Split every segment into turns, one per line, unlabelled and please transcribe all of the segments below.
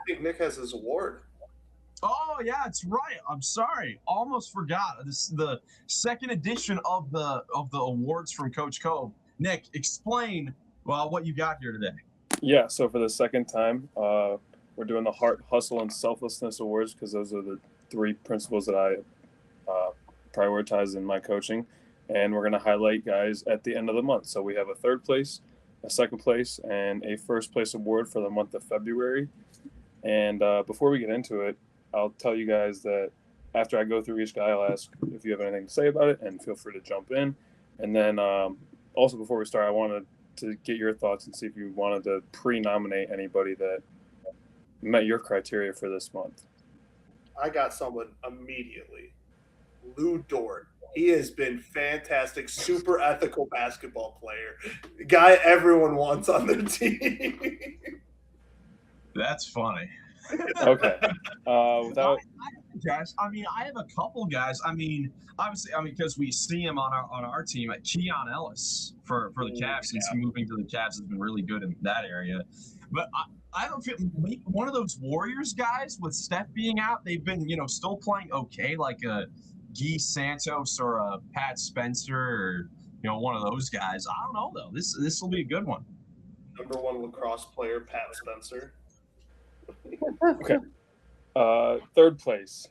think Nick has his award.
Oh yeah, it's right. I'm sorry, almost forgot. This is the second edition of the awards from Coach Kov. Nick, explain what you got here today.
Yeah, so for the second time, we're doing the Heart, Hustle, and Selflessness Awards because those are the three principles that I prioritize in my coaching. And we're going to highlight guys at the end of the month. So we have a third place, a second place, and a first place award for the month of February. And before we get into it, I'll tell you guys that after I go through each guy, I'll ask if you have anything to say about it, and feel free to jump in. And then also before we start, I wanted to get your thoughts and see if you wanted to pre-nominate anybody that met your criteria for this month.
I got someone immediately. Lou Dort. He has been fantastic, super ethical basketball player. The guy everyone wants on their team.
That's funny.
Okay.
Guys, I have a couple guys. Obviously, because we see him on our team at Keon Ellis for the Cavs since moving to the Cavs has been really good in that area. But I don't feel one of those Warriors guys with Steph being out. They've been still playing okay, like a Guy Santos or a Pat Spencer or one of those guys. I don't know though. This will be a good one.
Number one lacrosse player, Pat Spencer.
Okay. Third place.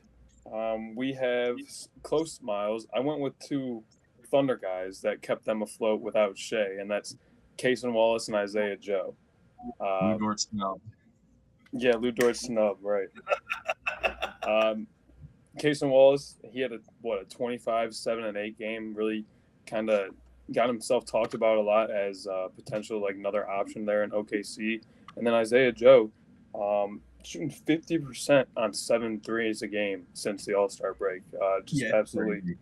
We have close miles. I went with two Thunder guys that kept them afloat without Shea, and that's Cason Wallace and Isaiah Joe.
Lou Dort snub.
Yeah, Lou Dort snub, right. Cason Wallace, he had a 25, 7, and 8 game. Really kind of got himself talked about a lot as potential like another option there in OKC. And then Isaiah Joe, shooting 50% on 7 threes a game since the All-Star break. Absolutely. Crazy.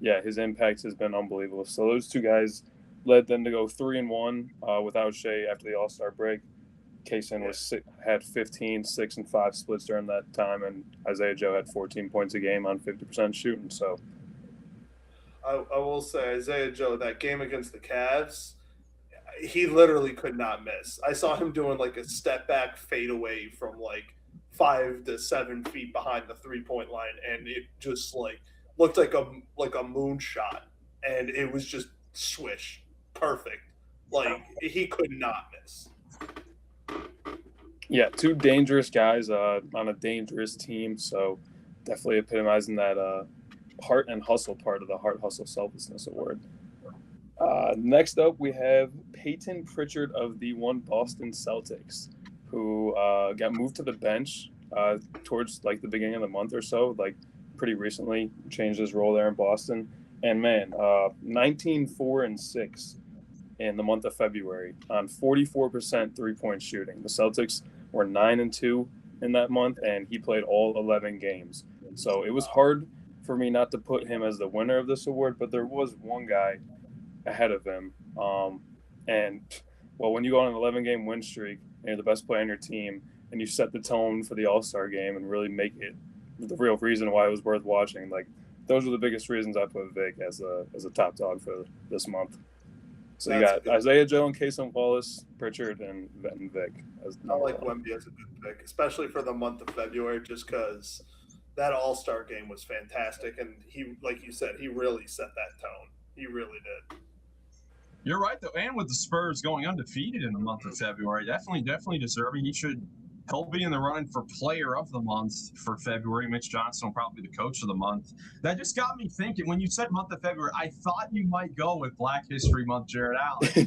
Yeah, his impact has been unbelievable. So those two guys led them to go 3-1 without Shea after the All-Star break. Cason had 15, 6, and 5 splits during that time, and Isaiah Joe had 14 points a game on 50% shooting. So
I will say, Isaiah Joe, that game against the Cavs, he literally could not miss. I saw him doing like a step back fadeaway from like 5 to 7 feet behind the 3-point line, and it just like looked like a moonshot, and it was just swish, perfect. Like he could not miss.
Yeah, two dangerous guys on a dangerous team, so definitely epitomizing that heart and hustle part of the Heart, Hustle, Selflessness Award. Next up, we have Peyton Pritchard of the Boston Celtics, who got moved to the bench towards like the beginning of the month or so, like pretty recently, changed his role there in Boston. And man, 19, 4, and 6 in the month of February on 44% three-point shooting. The Celtics were 9-2 in that month, and he played all 11 games. So it was hard for me not to put him as the winner of this award, but there was one guy ahead of him. And when you go on an 11-game win streak and you're the best player on your team and you set the tone for the All-Star game and really make it the real reason why it was worth watching, like those are the biggest reasons I put Vic as a top dog for this month. So you got Isaiah Joe and Cason Wallace, Pritchard, and Vic.
I like Wemby as a good pick, especially for the month of February, just because that All-Star game was fantastic, and he, like you said, he really set that tone. He really did.
You're right, though, and with the Spurs going undefeated in the month of February, definitely deserving. He'll be in the running for Player of the Month for February. Mitch Johnson will probably be the Coach of the Month. That just got me thinking. When you said month of February, I thought you might go with Black History Month, Jared Allen.